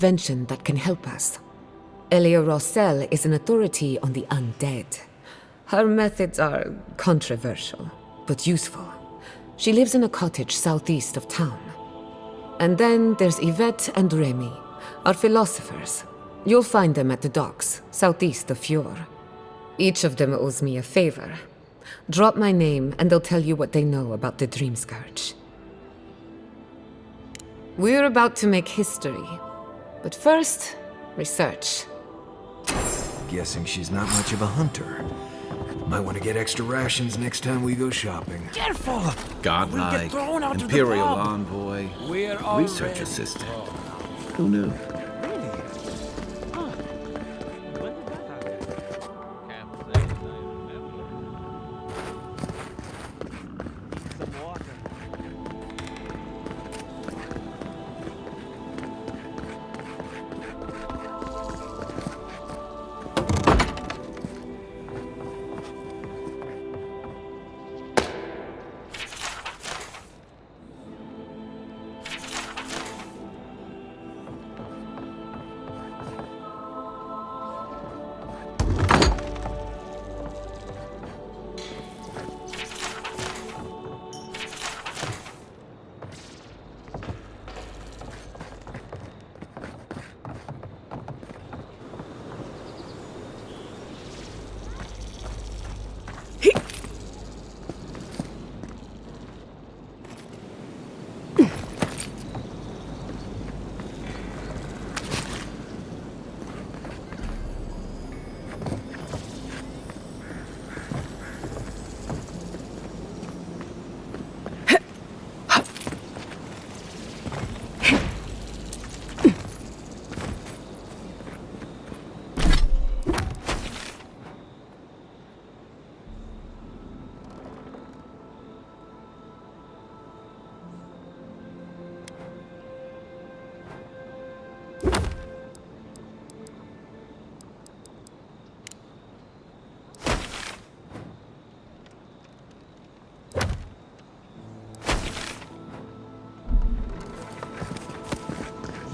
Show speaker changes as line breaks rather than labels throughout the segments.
invention that can help us. Elia Rossell is an authority on the undead. Her methods are controversial, but useful. She lives in a cottage southeast of town. And then there's Yvette and Remy, our philosophers. You'll find them at the docks, southeast of Fjord. Each of them owes me a favor. Drop my name and they'll tell you what they know about the Dream Scourge. We're about to make history. But first, research.
Guessing she's not much of a hunter. Might want to get extra rations next time we go shopping.
Careful!
Godlike, Imperial Envoy, Research Assistant. Who knew?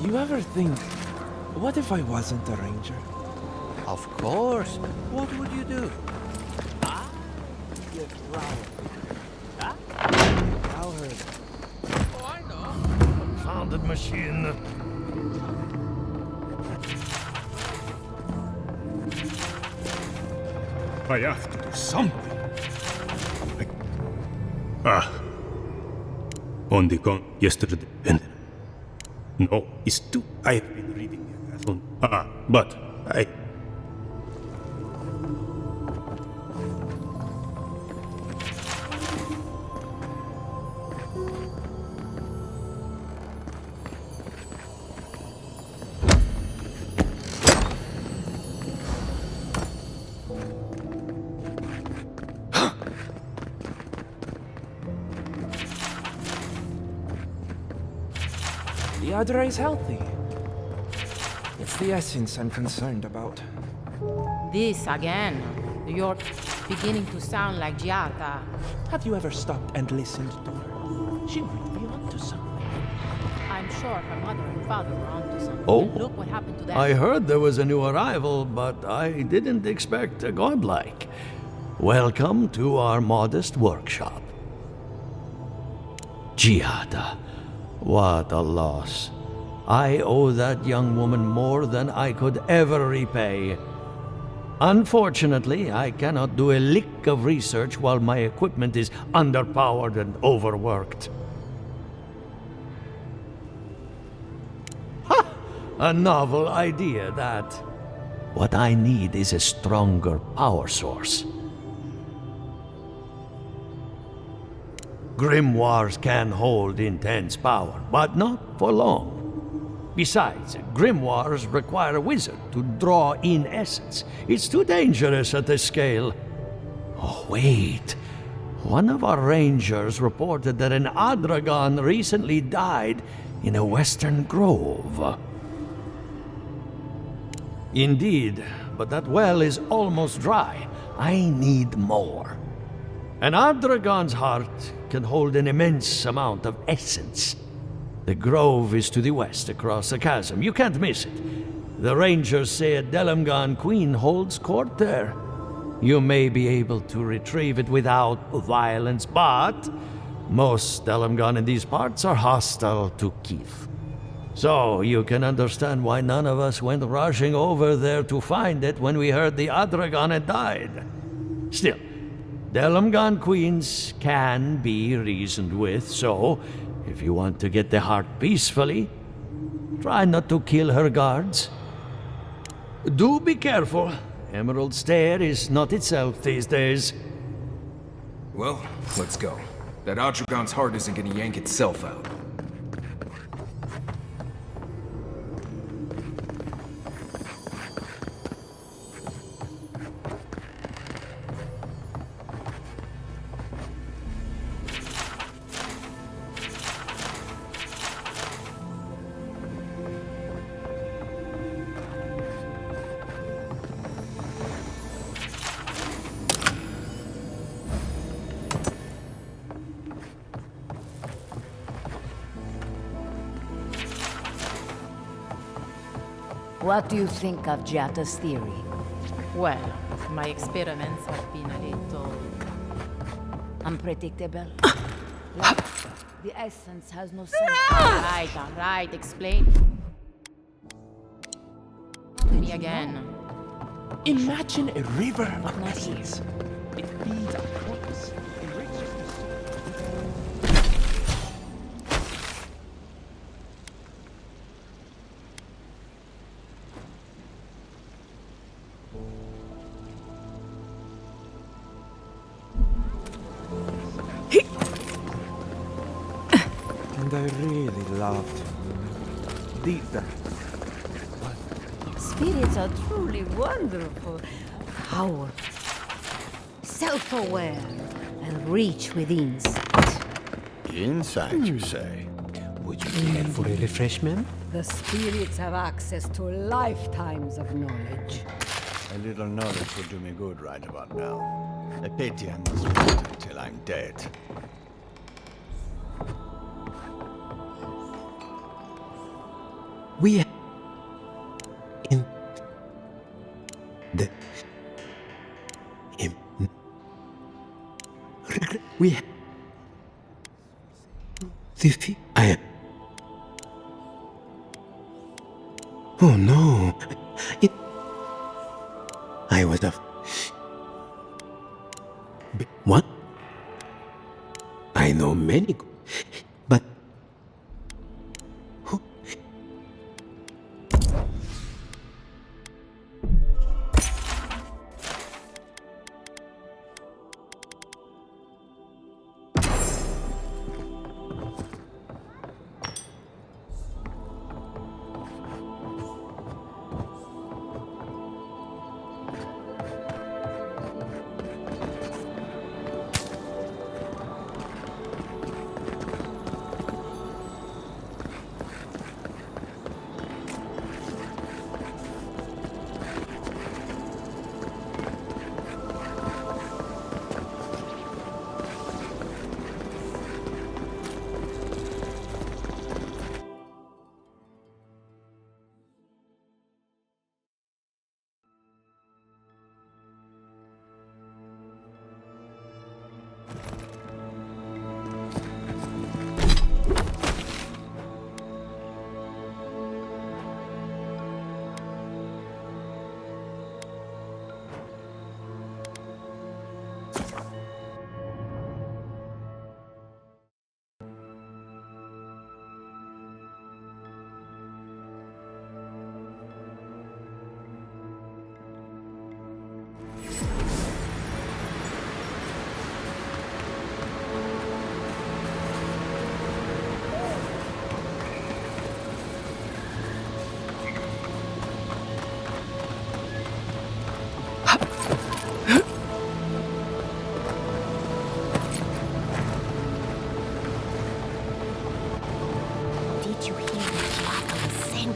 You ever think, what if I wasn't a ranger?
Of course. What would you do?
Get Cowherd.
Oh, I know.
Confounded machine. I have to do something. On the yesterday. No, it's too. I have been reading the but I.
The Adra is healthy. It's the essence I'm concerned about.
This again. You're beginning to sound like Giata.
Have you ever stopped and listened to her? She might be onto something.
I'm sure her mother and father were onto something.
Oh.
Look what happened to them.
I heard there was a new arrival, but I didn't expect a godlike. Welcome to our modest workshop. Giada. What a loss. I owe that young woman more than I could ever repay. Unfortunately, I cannot do a lick of research while my equipment is underpowered and overworked. Ha! A novel idea, that. What I need is a stronger power source. Grimoires can hold intense power, but not for long. Besides, grimoires require a wizard to draw in essence. It's too dangerous at this scale. Oh, wait. One of our rangers reported that an Adragon recently died in a western grove. Indeed, but that well is almost dry. I need more. An Adragon's heart can hold an immense amount of essence. The grove is to the west, across the chasm. You can't miss it. The rangers say a Delamgan queen holds court there. You may be able to retrieve it without violence, but most Delamgan in these parts are hostile to Keith. So you can understand why none of us went rushing over there to find it when we heard the Adragon had died. Still, Delamgan queens can be reasoned with, so if you want to get the heart peacefully, try not to kill her guards. Do be careful. Emerald Stair is not itself these days.
Well, let's go. That Adragon's heart isn't gonna yank itself out.
What do you think of Giata's theory?
Well, my experiments have been a little...
Unpredictable? Like, the essence has no sense.
All right, explain. Me again.
Imagine a river of
Not
essence. It feeds our purpose, enriches the soul. And I really loved deep down.
Spirits are truly wonderful. Powerful, self-aware, and reach with insight.
Insight, you say?
Would you care for a refreshment?
The spirits have access to lifetimes of knowledge.
A little knowledge will do me good right about now. A pity I must wait until I'm dead.
We in the we the I oh no, I was a what? I know many, but who?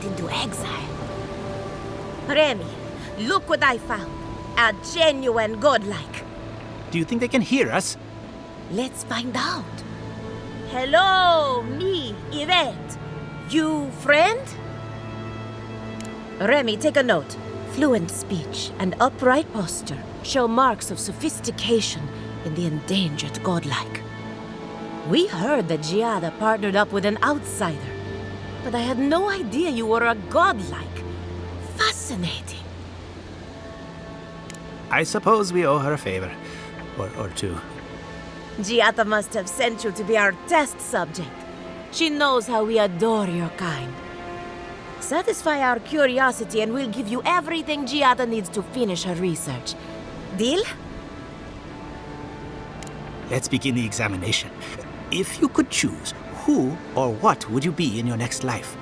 Into exile. Remy, look what I found. A genuine godlike.
Do you think they can hear us?
Let's find out. Hello, me, Yvette. You friend? Remy, take a note. Fluent speech and upright posture show marks of sophistication in the endangered godlike. We heard that Giada partnered up with an outsider, but I had no idea you were a godlike. Fascinating.
I suppose we owe her a favor. Or two.
Giada must have sent you to be our test subject. She knows how we adore your kind. Satisfy our curiosity and we'll give you everything Giada needs to finish her research. Deal?
Let's begin the examination. If you could choose, who or what would you be in your next life?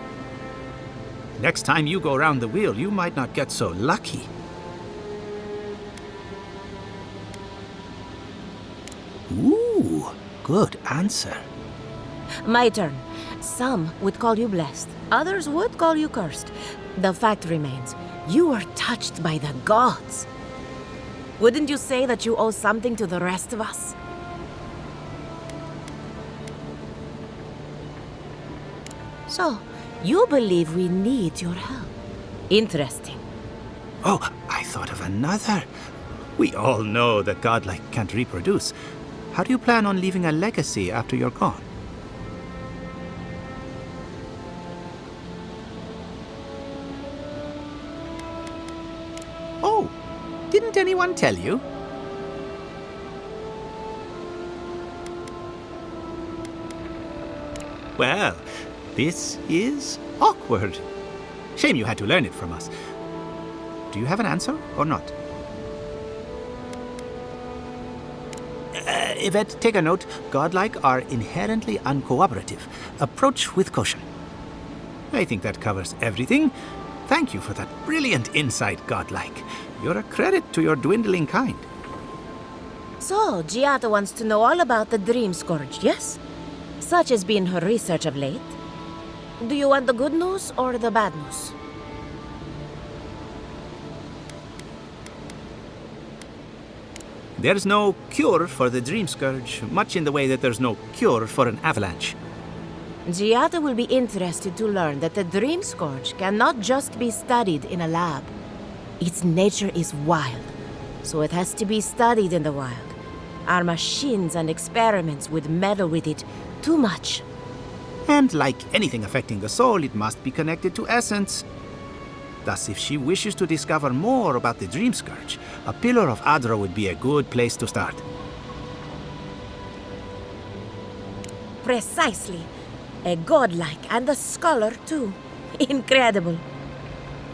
Next time you go round the wheel, you might not get so lucky. Ooh, good answer.
My turn. Some would call you blessed. Others would call you cursed. The fact remains, you were touched by the gods. Wouldn't you say that you owe something to the rest of us? So, you believe we need your help. Interesting.
Oh, I thought of another. We all know that godlike can't reproduce. How do you plan on leaving a legacy after you're gone? Oh, didn't anyone tell you? Well, this is awkward. Shame you had to learn it from us. Do you have an answer or not? Yvette, take a note. Godlike are inherently uncooperative. Approach with caution. I think that covers everything. Thank you for that brilliant insight, Godlike. You're a credit to your dwindling kind.
So, Giada wants to know all about the Dream Scourge, yes? Such has been her research of late. Do you want the good news or the bad news?
There's no cure for the Dream Scourge, much in the way that there's no cure for an avalanche.
Giada will be interested to learn that the Dream Scourge cannot just be studied in a lab. Its nature is wild, so it has to be studied in the wild. Our machines and experiments would meddle with it too much.
And like anything affecting the soul, it must be connected to essence. Thus, if she wishes to discover more about the Dream Scourge, a Pillar of Adra would be a good place to start.
Precisely. A godlike and a scholar, too. Incredible.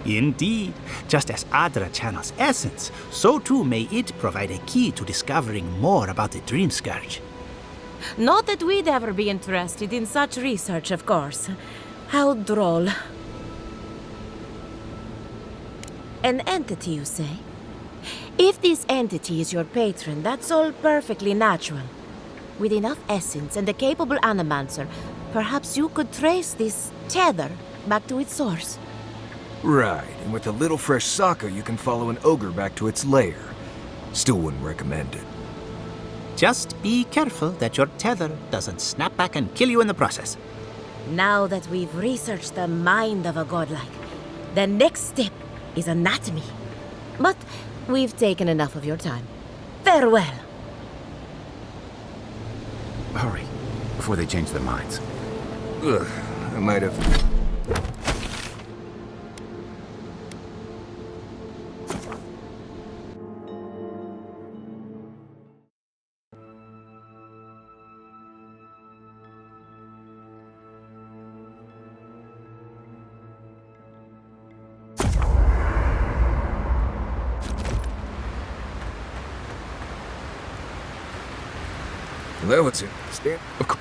Indeed. Just as Adra channels essence, so too may it provide a key to discovering more about the Dream Scourge.
Not that we'd ever be interested in such research, of course. How droll. An entity, you say? If this entity is your patron, that's all perfectly natural. With enough essence and a capable animancer, perhaps you could trace this tether back to its source.
Right, and with a little fresh sake, you can follow an ogre back to its lair. Still wouldn't recommend it.
Just be careful that your tether doesn't snap back and kill you in the process.
Now that we've researched the mind of a godlike, the next step is anatomy. But we've taken enough of your time. Farewell.
Hurry, before they change their minds.
Ugh, I might have... Well, what's it? Stand? Of course.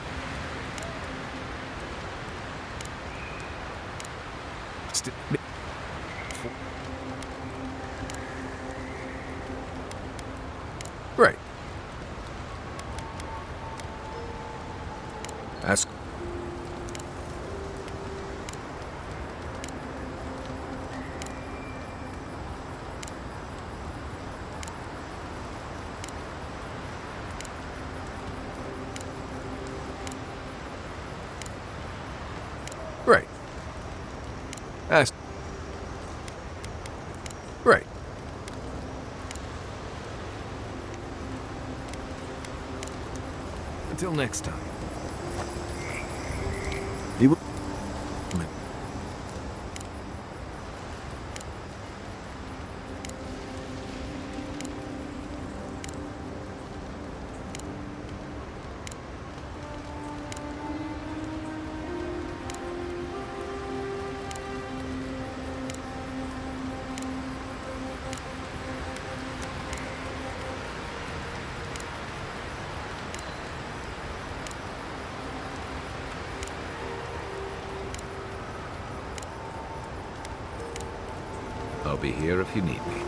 Right. Ask. Right. Until next time.
I'll be here if you need me.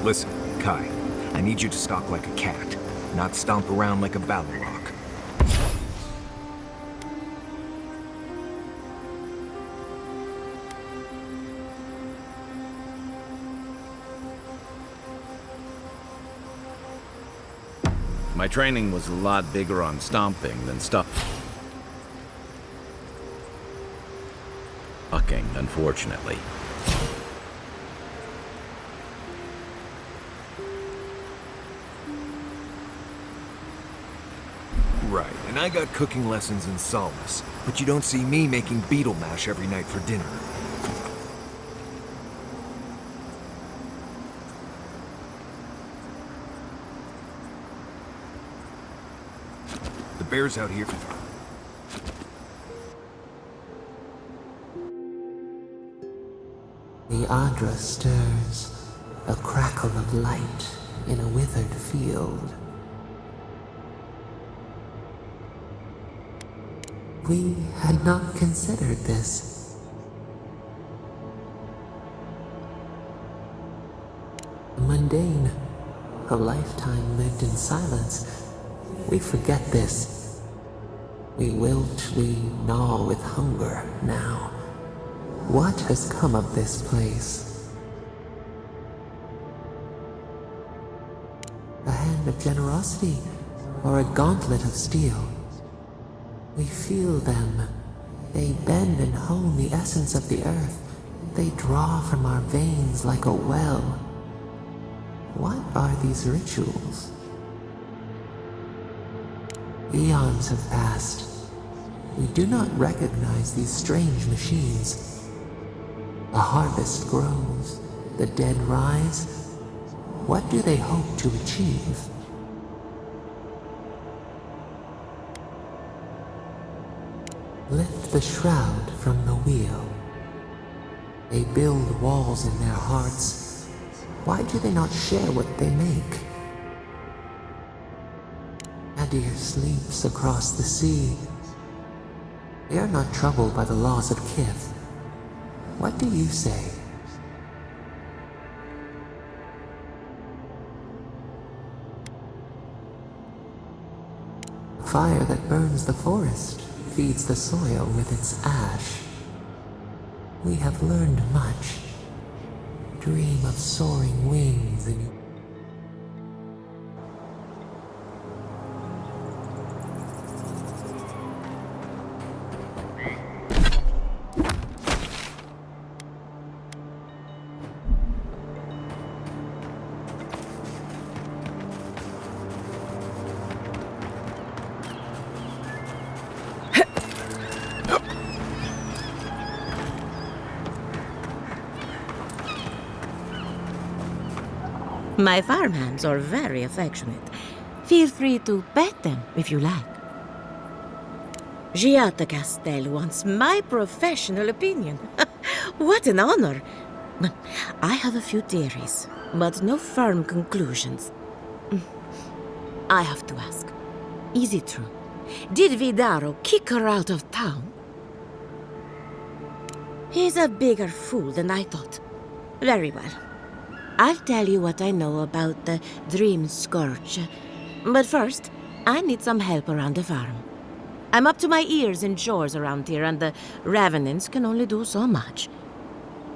Listen, Kai, I need you to stalk like a cat, not stomp around like a battle rock.
My training was a lot bigger on stomping than stuff. Fucking, unfortunately.
Right, and I got cooking lessons in Solace, but you don't see me making beetle mash every night for dinner. The bear's out here.
The Adra stirs, a crackle of light in a withered field. We had not considered this. Mundane, a lifetime lived in silence. We forget this. We wilt, we gnaw with hunger now. What has come of this place? A hand of generosity, or a gauntlet of steel? We feel them. They bend and hone the essence of the earth. They draw from our veins like a well. What are these rituals? Eons have passed. We do not recognize these strange machines. A harvest grows, the dead rise. What do they hope to achieve? Lift the shroud from the wheel. They build walls in their hearts. Why do they not share what they make? Adir sleeps across the sea. They are not troubled by the loss of kith. What do you say? Fire that burns the forest feeds the soil with its ash. We have learned much. Dream of soaring wings and
My farmhands are very affectionate. Feel free to pet them if you like. Giata Castel wants my professional opinion. What an honor! I have a few theories, but no firm conclusions. I have to ask, is it true? Did Vidaro kick her out of town? He's a bigger fool than I thought. Very well. I'll tell you what I know about the Dream Scourge. But first, I need some help around the farm. I'm up to my ears in chores around here, and the Revenants can only do so much.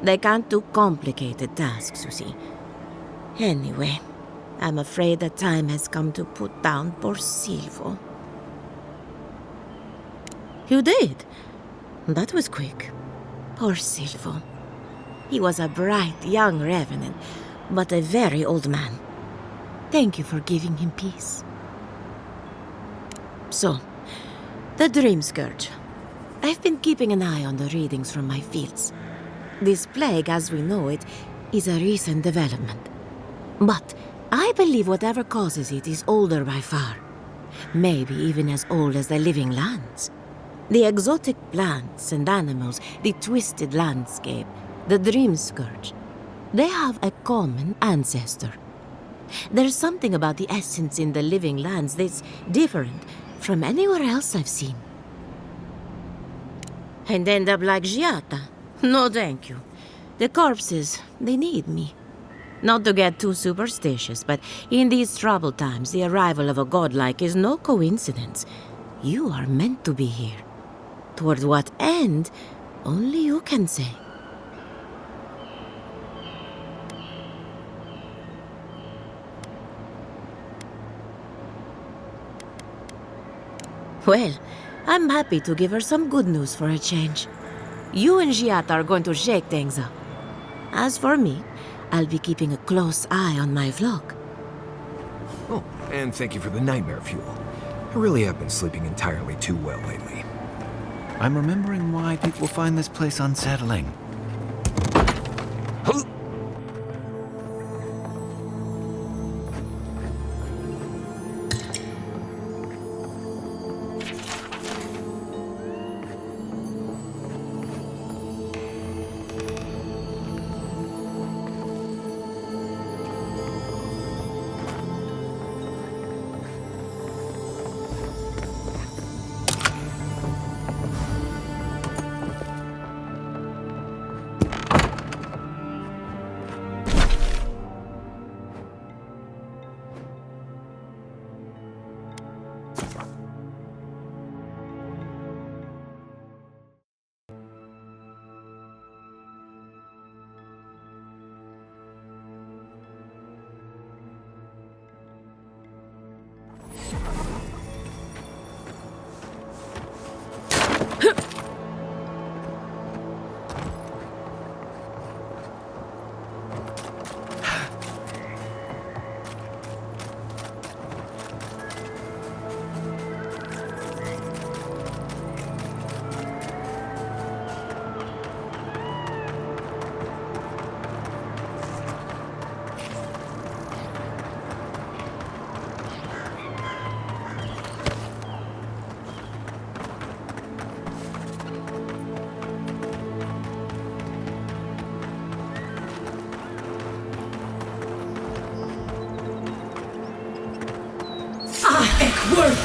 They can't do complicated tasks, you see. Anyway, I'm afraid the time has come to put down poor Silvo. You did? That was quick. Poor Silvo. He was a bright young Revenant, but a very old man. Thank you for giving him peace. So, the Dream Scourge. I've been keeping an eye on the readings from my fields. This plague, as we know it, is a recent development. But I believe whatever causes it is older by far. Maybe even as old as the living lands. The exotic plants and animals, the twisted landscape, the Dream Scourge. They have a common ancestor. There's something about the essence in the living lands that's different from anywhere else I've seen. And end up like Giata? No, thank you. The corpses, they need me. Not to get too superstitious, but in these troubled times, the arrival of a godlike is no coincidence. You are meant to be here. Toward what end, only you can say. Well, I'm happy to give her some good news for a change. You and Giata are going to shake things up. As for me, I'll be keeping a close eye on my flock.
Oh, and thank you for the nightmare fuel. I really have been sleeping entirely too well lately.
I'm remembering why people find this place unsettling.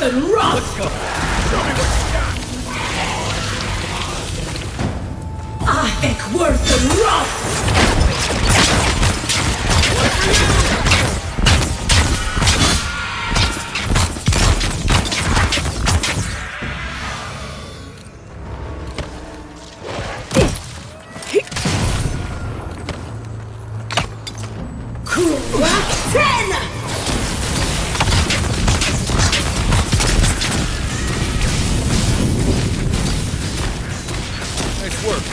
worth and wrath!
Let's go. Show me what you got.
Ahek worth and wrath!
Nice work.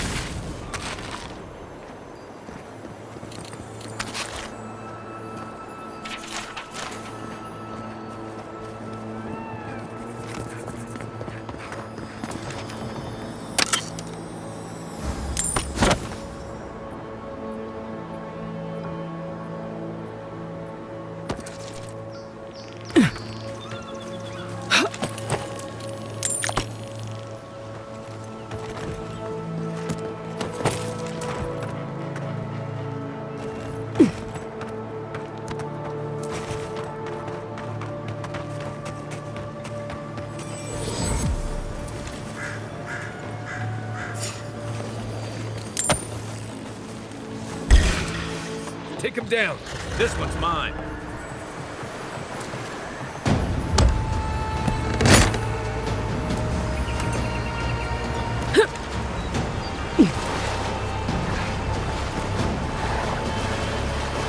Take him down.
This one's mine.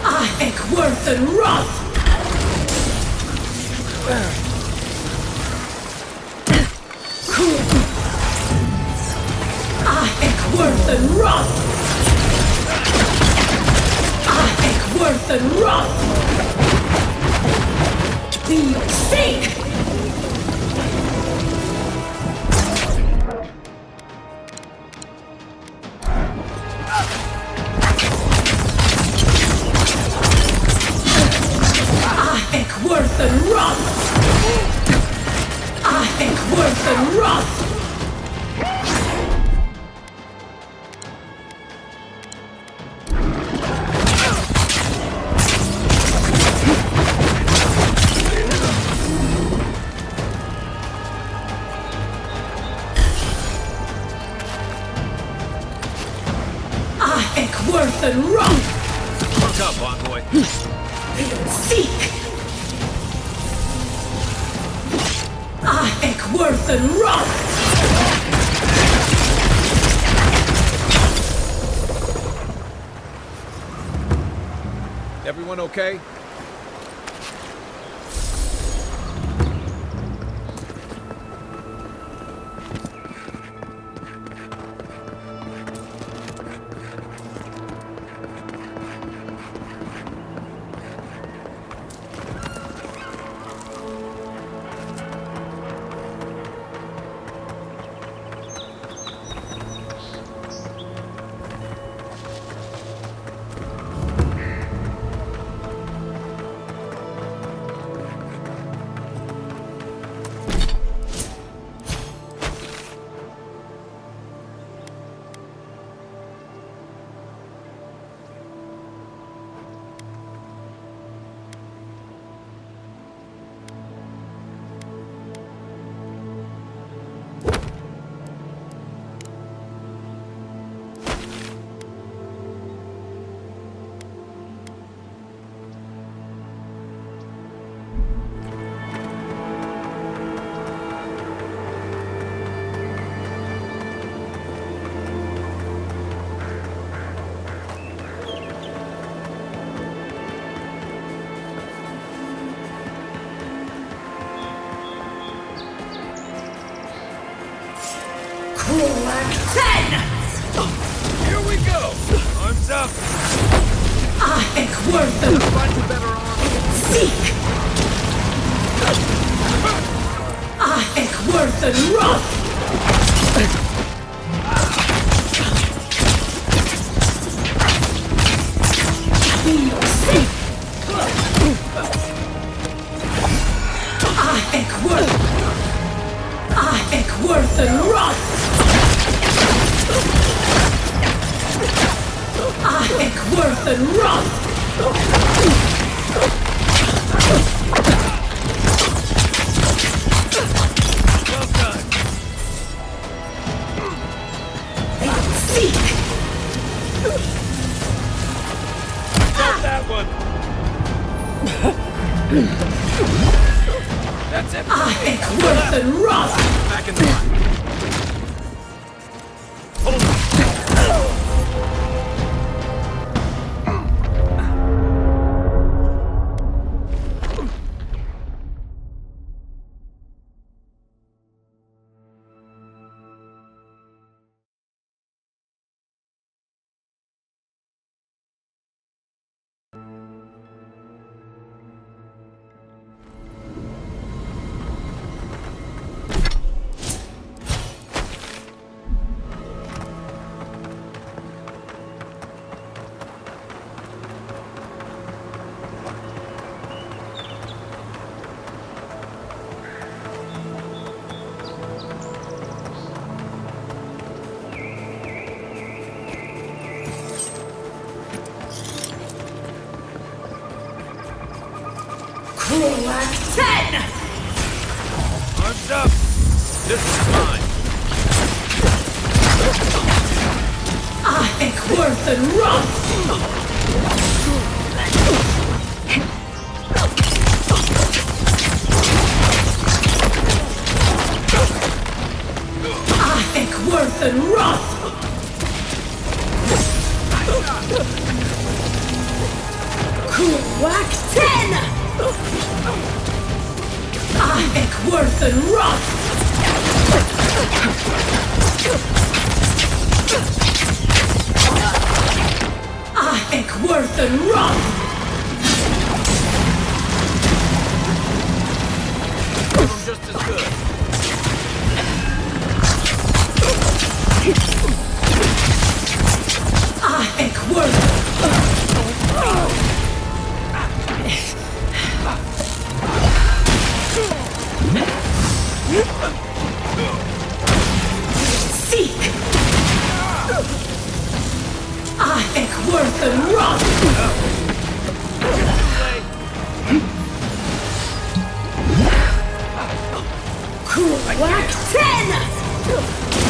Ahek worth and wrath! Ahek worth and wrath! Ahek worth and wrath! Be sick! Ahek worth and wrath! Ahek worth and wrath! Ahek worth and wrath!
Hook up, envoy.
Seek! Ahek worth and wrath!
Everyone okay? Here we go! Arms up!
Ahek worth and
Find a better arm.
seek! Ahek worth and wrath! Be sick! Ahek worth! Ahek worth and wrath! Ahek worth and wrath! Ik word een rot!
Back in the line.
Kulak 10!
Arms up! This is mine.
Ik word een rot! Ik word een rot! Kulak 10! Ik word een rot! Ik word een rot!
I'm just as good.
Ik word... Ziek! Ik word een rot! Kulak 10!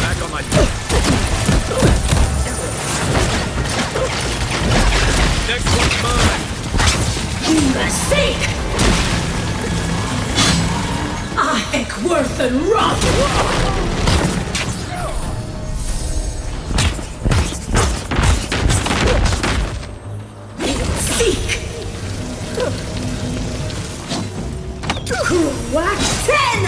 Back on my feet. Next one's mine.
Ziek! Ik word een rot! Ziek! Kulak 10!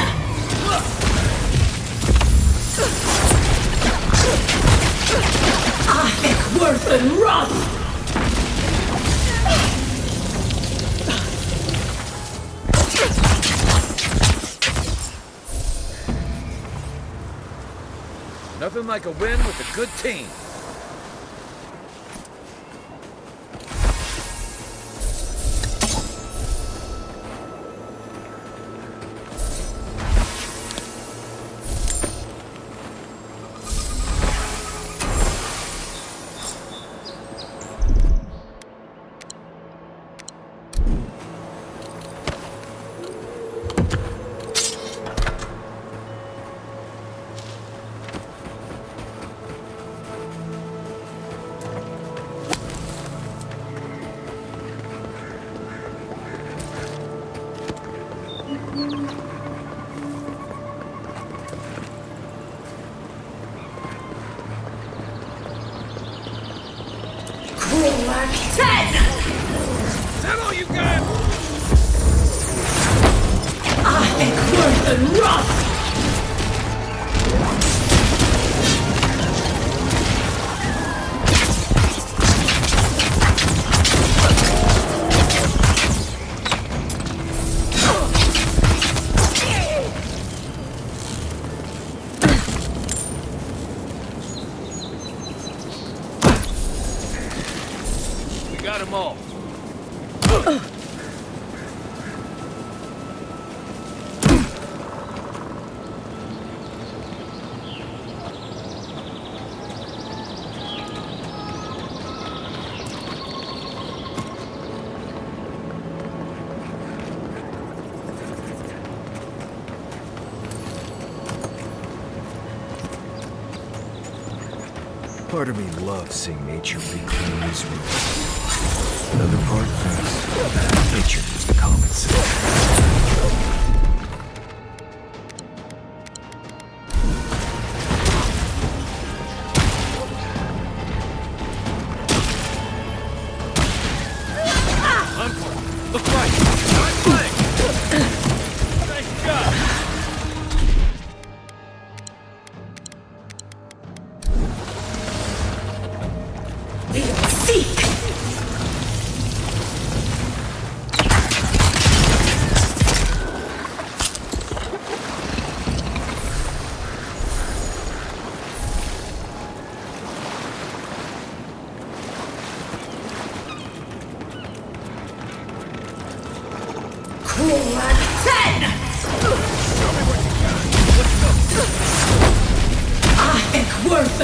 Ik word een rot!
Nothing like a win with a good team.
Kulak 10!
Is that all you got?
Ik word een rot!
We got them all.
Part of me loves seeing nature reclaim these roots. Another part thinks nature is the common sense.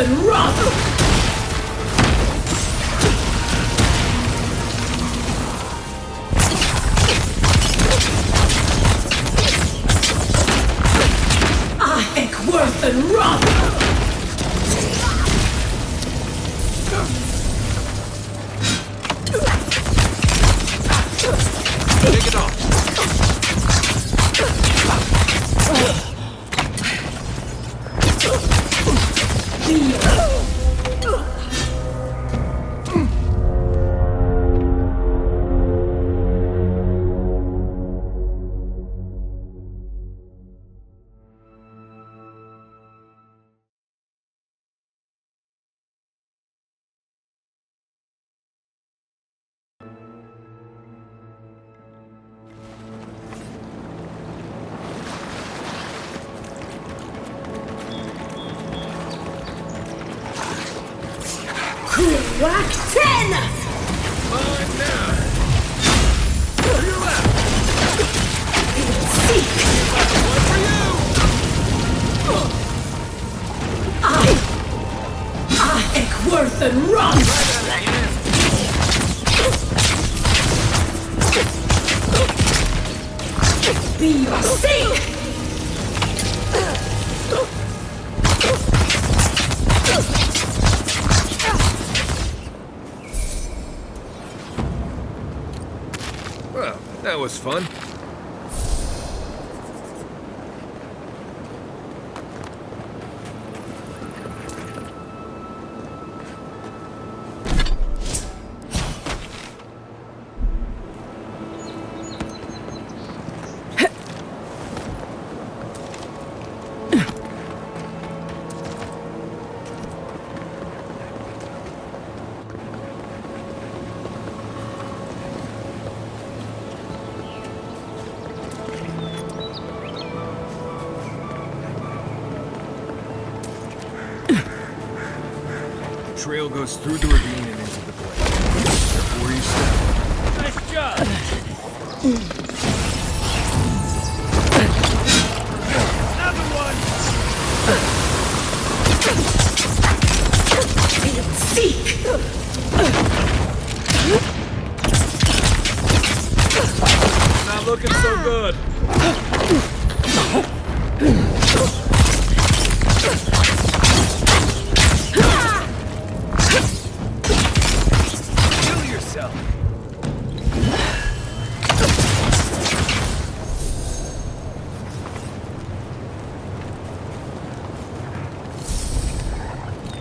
and run! Worth and run!
Take it off!
Crack 10!
Mine now! To your left!
Seek!
One for you!
Worth and run! Be your seek!
Well, that was fun. Trail goes through the ravine and into the glade. Before you step.
Nice job! Another one!
Seek!
Not looking so good.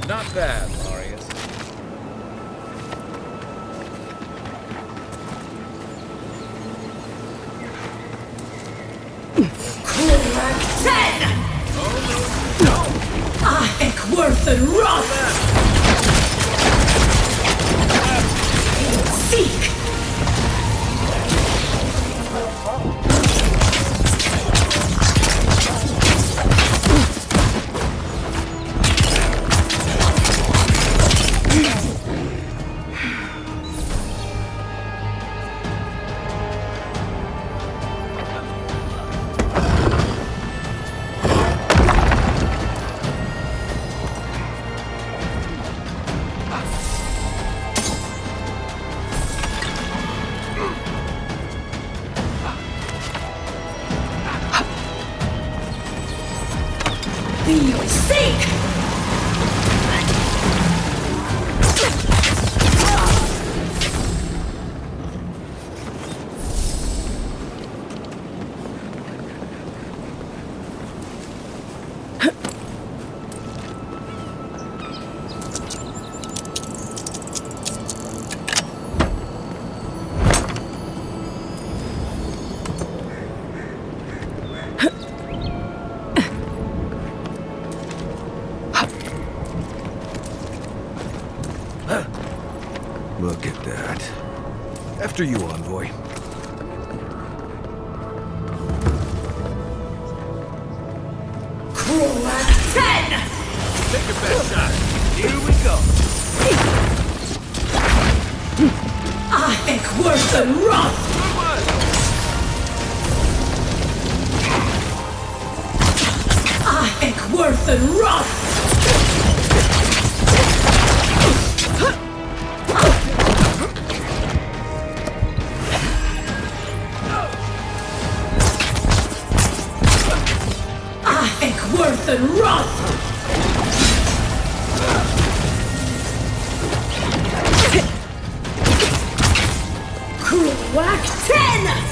Not bad, Marius.
Crack 10!
Oh, no.
Worth and run! Seek! Be your seek!
Look at that. After you, envoy.
Crack 10!
Take your best shot. Here we go.
Worth and run! Worth and run! worth and wrath! Whack 10!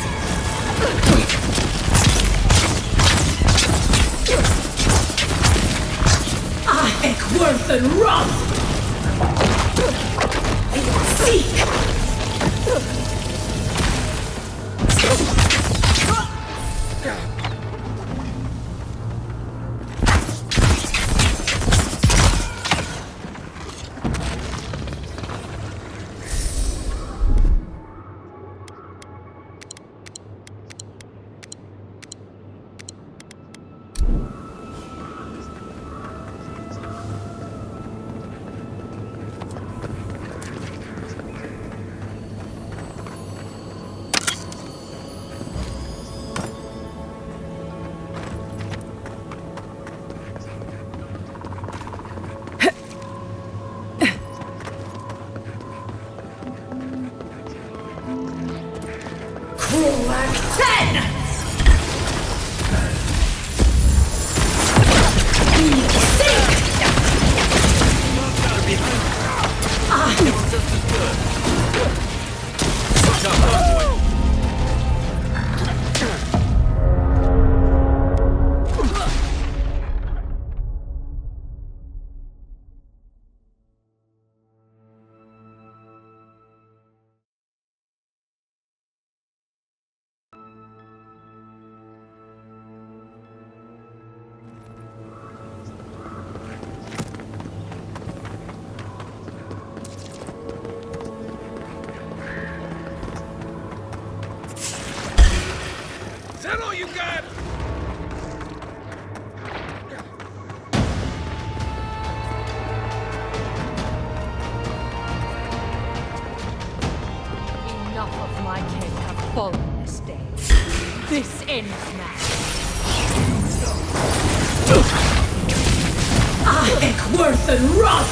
Worth and wrath! Seek!
This ends now.
Worth and wrath!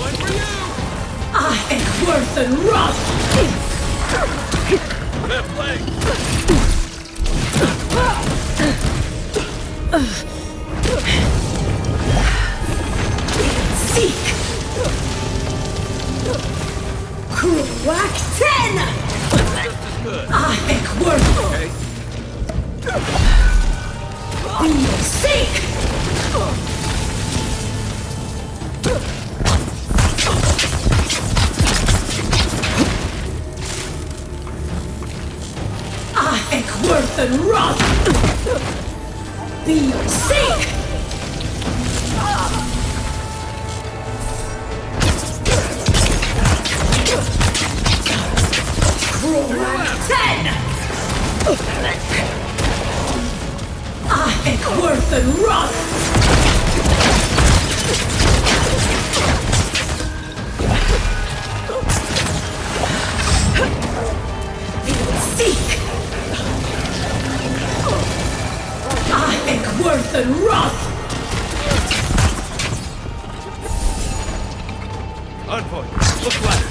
One for you!
Worth and wrath!
Left leg!
Seek! Whack 10!
Just as good.
Worth!
Okay.
Seek! Worth and wrath! Seek! Whack 10! Worth and wrath! Seek! Worth and wrath!
Envoy, look left.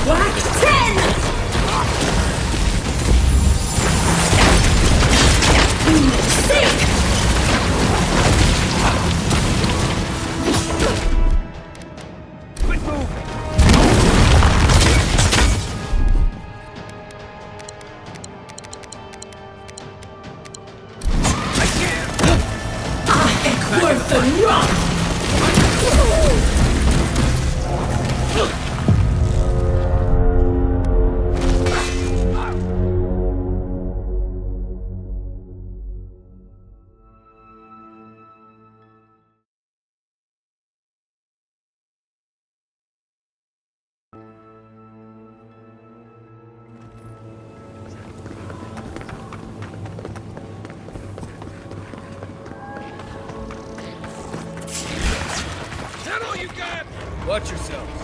Whack 10! Seek!
Quick move!
Worth and wrath!
Watch yourselves.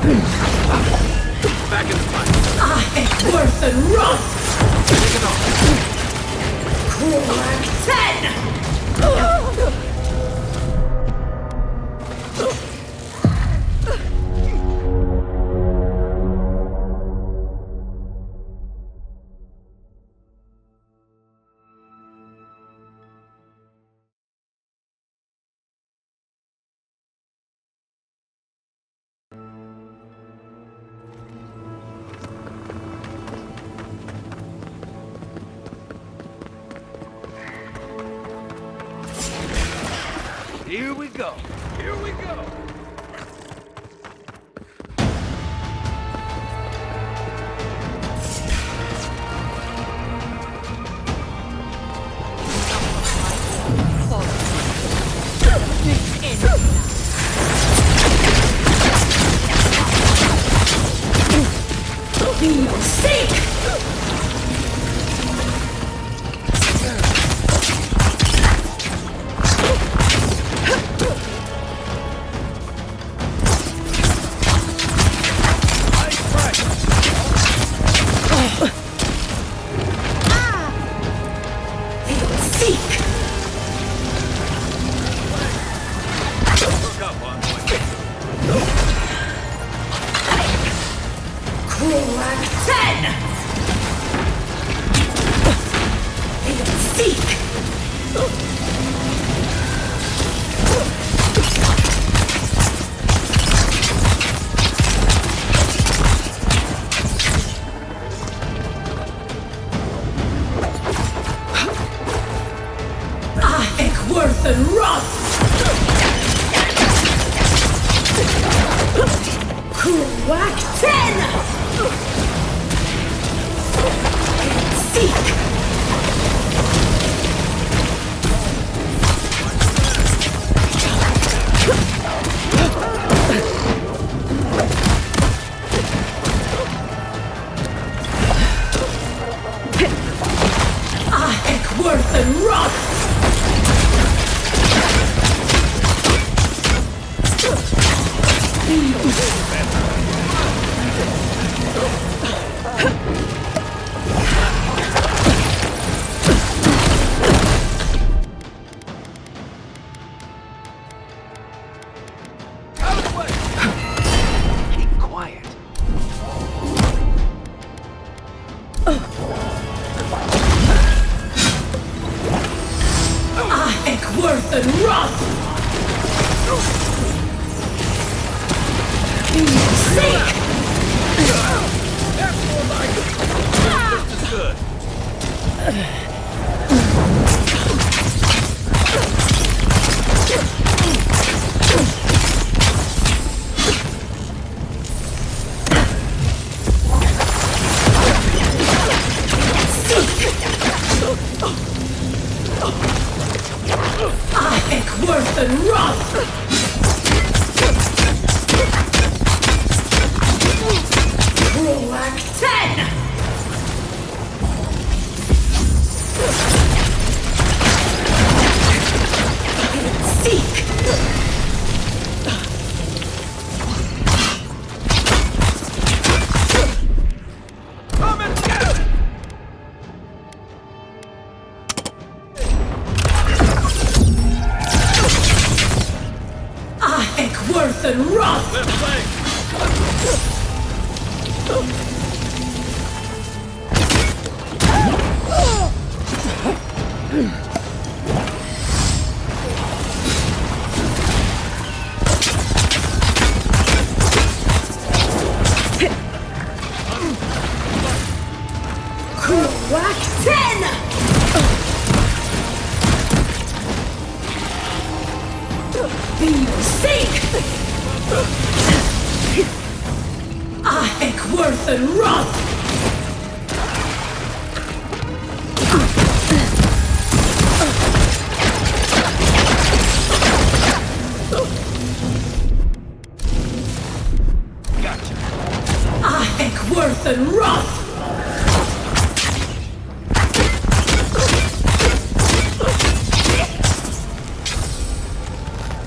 Back in the fight.
It's worse than rough!
Take it off.
Crack 10!
Here we go. Here we go.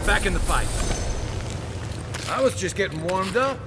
Back in the fight.
I was just getting warmed up.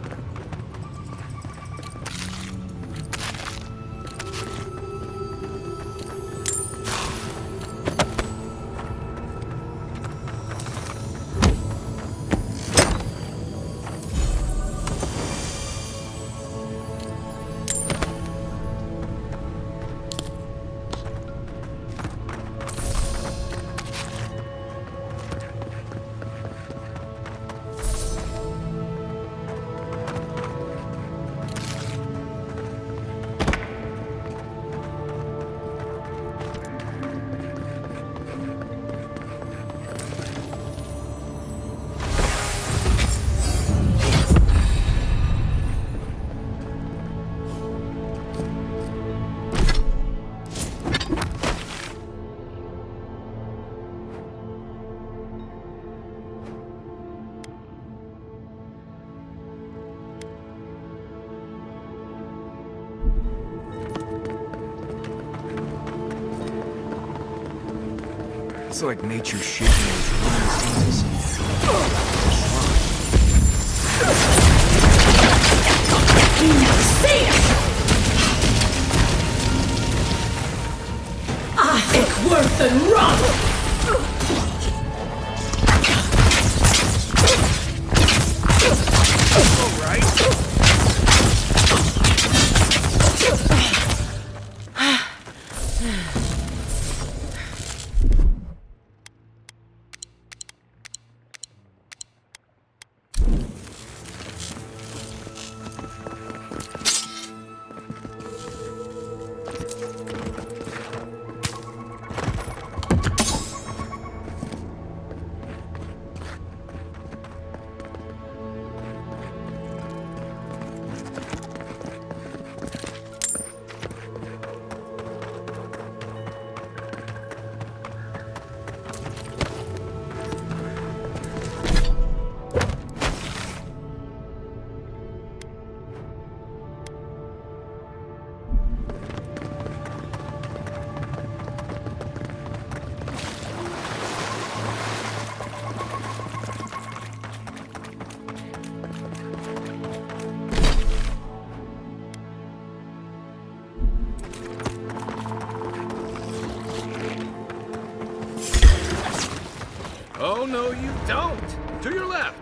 It's like nature shaping its rules.
See it! Ik worth and run!
Oh, no, you don't! To your left!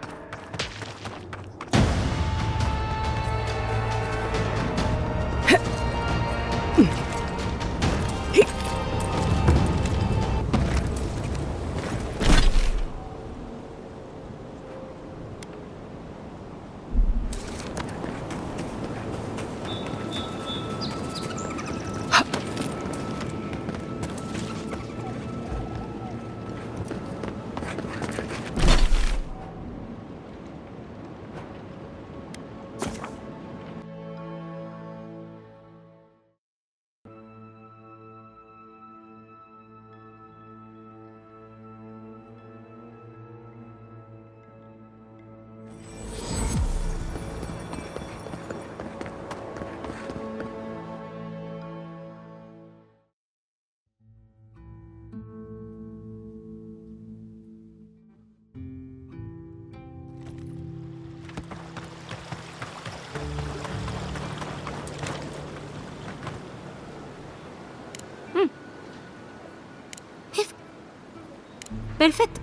Perfecto.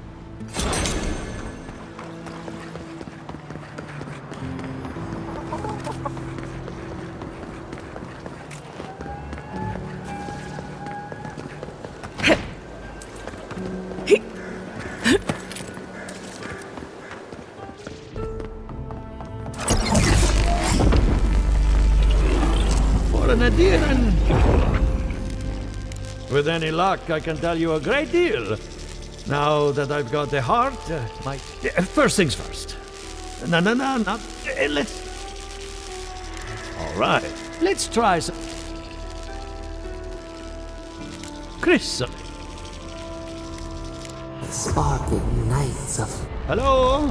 For an adherent. With any luck, I can tell you a great deal. Now that I've got the heart, first things first. No, let's... All right, let's try some... Crystal.
The spark ignites of...
Hello?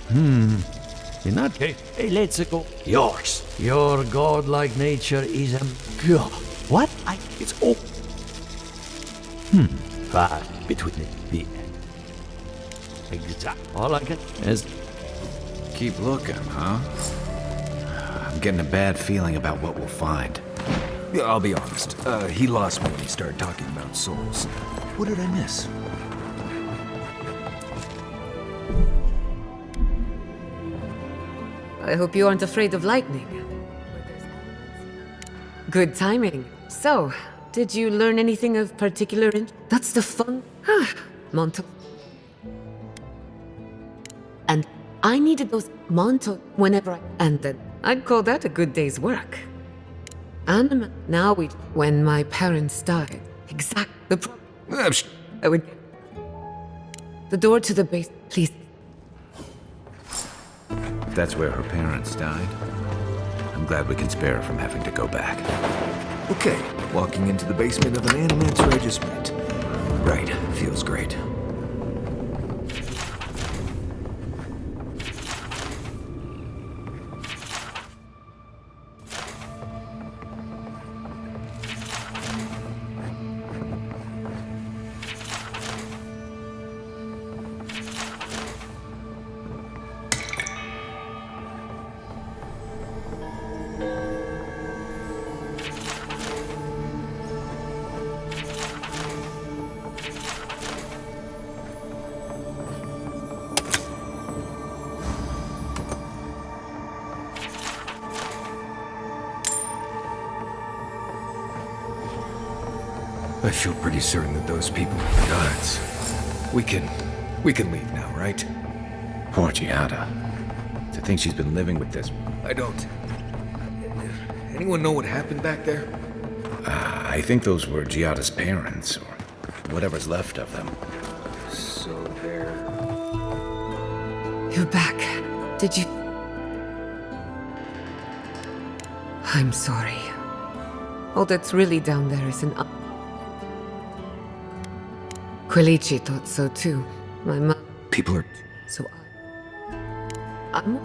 In that case, hey, let's go. Yours. Your godlike nature is a... What? It's all... Far between the... Exact. All I can is...
Keep looking, huh? I'm getting a bad feeling about what we'll find.
Yeah, I'll be honest. He lost me when he started talking about souls. What did I miss?
I hope you aren't afraid of lightning. Good timing. So, did you learn anything of particular That's the fun... Monto. And I needed those Monto whenever I... And then I'd call that a good day's work. And now when my parents died... Exact... I would... The door to the base... Please...
That's where her parents died. I'm glad we can spare her from having to go back.
Okay, walking into the basement of an animancer I just met. Right, feels great. I feel pretty certain that those people are gods. We can leave now, right?
Poor Giada. To think she's been living with this.
I don't. Anyone know what happened back there?
I think those were Giada's parents, or whatever's left of them.
So they're...
You're back. Did you... I'm sorry. All that's really down there is an... Quilici thought so too. My mom...
People are...
So I'm...